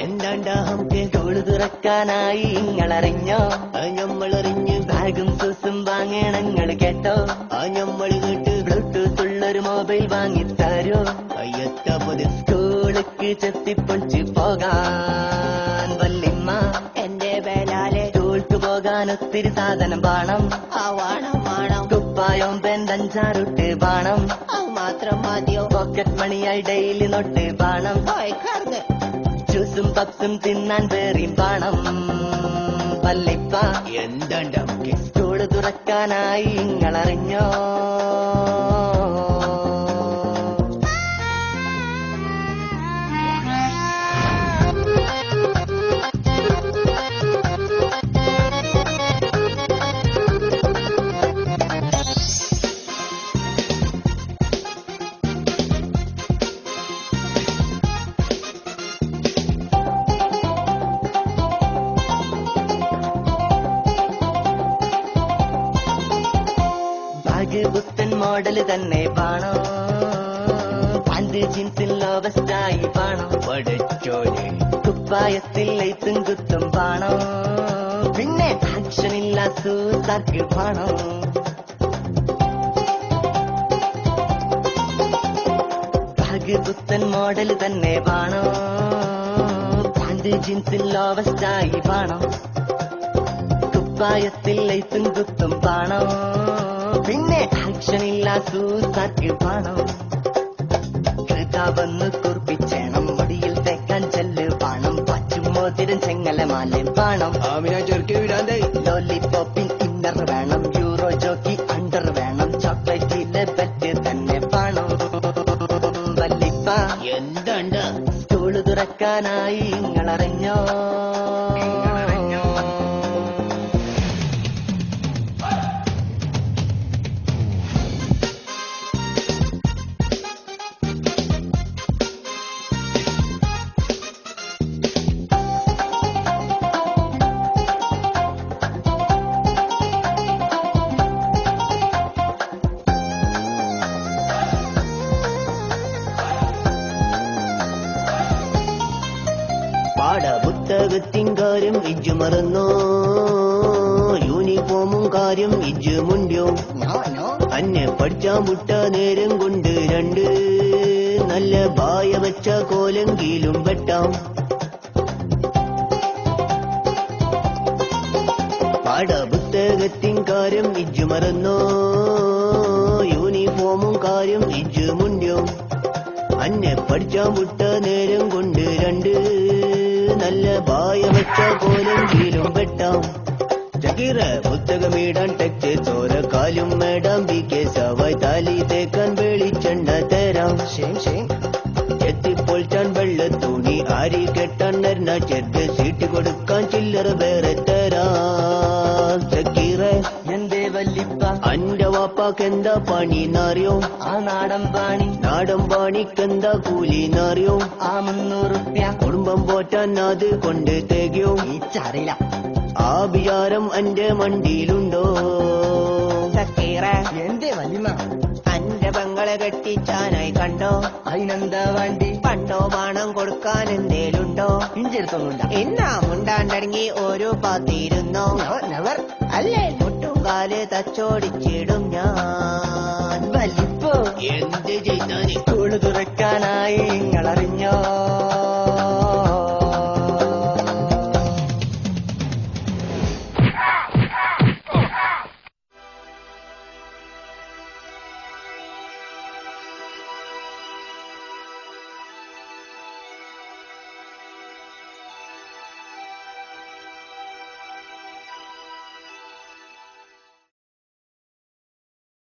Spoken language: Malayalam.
എന്താണ്ടാ നമുക്ക് സ്കൂള് തുറക്കാനായി ഇങ്ങളറിഞ്ഞോ? ഞമ്മളറിഞ്ഞ് ബാഗും സൂസും വാങ്ങണങ്ങൾ കേട്ടോ? ഞമ്മള് കേട്ട് ബ്ലൂടൂത്ത് ഉള്ളൊരു മൊബൈൽ വാങ്ങിത്തരോ? അയ്യത്തപ്പത് സ്കൂളിക്ക് ചെത്തിപ്പൊളിച്ച് പോകാൻ വല്യമ്മ എന്റെ വേലാലെ സ്കൂൾക്ക് പോകാൻ ഒത്തിരി സാധനം വേണം. വേണം കുപ്പായം പെന്തഞ്ചാറുട്ട് വേണം. മാത്രം മതിയോ? പോക്കറ്റ് മണിയായി ഡെയിലി നോട്ട് വേണം. ജ്യൂസും പപ്സും തിന്നാൻ വേറിയും വേണം. വല്ലിപ്പ എന്താണ്ട് നമുക്ക് സ്കൂള് തുറക്കാനായി ഇങ്ങളറിഞ്ഞോ? പുത്തൻ മോഡല് തന്നെ വേണോ? പാന്റ് ജീൻസിൽ ലോവസ്റ്റായി വേണോ? പഠിച്ചോനെ കുപ്പായത്തിൽ ലൈറ്റും കുത്തും വേണോ? പിന്നെ ആക്ഷനില്ല സൂസാക്ക് വേണോ? ബാഗ് പുത്തൻ മോഡല് തന്നെ വേണോ? പാന്റ് ജീൻസിൽ ലോവസ്റ്റായി വേണോ? കുപ്പായത്തിൽ ലൈറ്റും കുത്തും വേണോ? പിന്നെ ആക്ഷനില്ല സൂസാക്ക് വേണം. വന്ന് കുറിപ്പിച്ചേണം. മുടിയിൽ തേക്കാൻ ചെല്ല് വേണം. പച്ചുമോതിരം ചെങ്ങലമാലയും വേണം. ലോലിപോപ്പിൻ ഇന്നർ വേണം. യൂറോ ജോക്കി അണ്ടർ വേണം. ചോക്ലേറ്റിലെ ബെറ്റ് തന്നെ വേണം. വല്ലിപ്പ എന്തുണ്ട് സ്കൂള് തുറക്കാനായി ഇങ്ങളറിഞ്ഞോ? പാഠപുസ്തകത്തിൻ കാര്യം ഇജ്ജ് മറന്നോ? യൂണിഫോമും കാര്യം ഇജ്ജ് മുണ്ടിയോ? അന്നെ പഠിച്ചാൻ വിട്ട നേരം കൊണ്ട് രണ്ട് നല്ല ബായ വെച്ച കോലെങ്കിലും വെട്ടാം. പാഠപുസ്തകത്തിൻ കാര്യം ഇജ്ജ് മറന്നോ? യൂണിഫോമും കാര്യം ഇജ്ജ് മുണ്ടിയോ? അന്നെ പഠിച്ചാൻ വിട്ട നേരം കൊണ്ട് രണ്ട് നല്ല ബായ വെച്ച കോലെങ്കിലും വെട്ടാം. ചകീറ പുസ്തകമിടാൻ ടെക്സ്റ്റ് ചോര കാലും മേടാം. ബി കെ സവായ് താലി തേക്കാൻ വെളിച്ചെണ്ണ തരാം. എത്തിപ്പൊളിച്ചാൻ വെള്ള തുണി ആരി കെട്ടാൻ നരുന്ന ചെറുത് സീറ്റ് കൊടുക്കാൻ ചില്ലറ വേറെ തരാം. ചക്കീറ എന്തേ വല്ലിപ്പ അന്റെ വാപ്പാക്കെന്താ പണിന്നറിയോ? ആ നാടൻ പാണിക്കെന്താ കൂലിന്നറിയോ? ആ 300 റുപ്യ കുടുംബം പോറ്റാൻ അത് കൊണ്ട് തികയോ? അറിയില്ല. ആ വിചാരം എന്റെ മണ്ടിയിലുണ്ടോ? ചക്കീറ എന്തേ വല്ലിമ്മ അന്റെ പെങ്ങളെ കെട്ടിച്ചാനായി കണ്ടോ? അതിനെന്താ വേണ്ടി? പണ്ടോ പണം കൊടുക്കാൻ എന്തേലുണ്ടോ? ഇഞ്ചെടുത്തൊന്നുമില്ല. എന്നാ മുണ്ടാണ്ടടങ്ങി ഓരോ പാത്തിരുന്നോ? അല്ലേ മുട്ടുംകാല് തച്ചോടിച്ചിടും ഞാൻ. വല്ലിപ്പോ എന്ത് ചെയ്താൽ സ്കൂള് തുറക്കാനായി ഇങ്ങളറിഞ്ഞോ?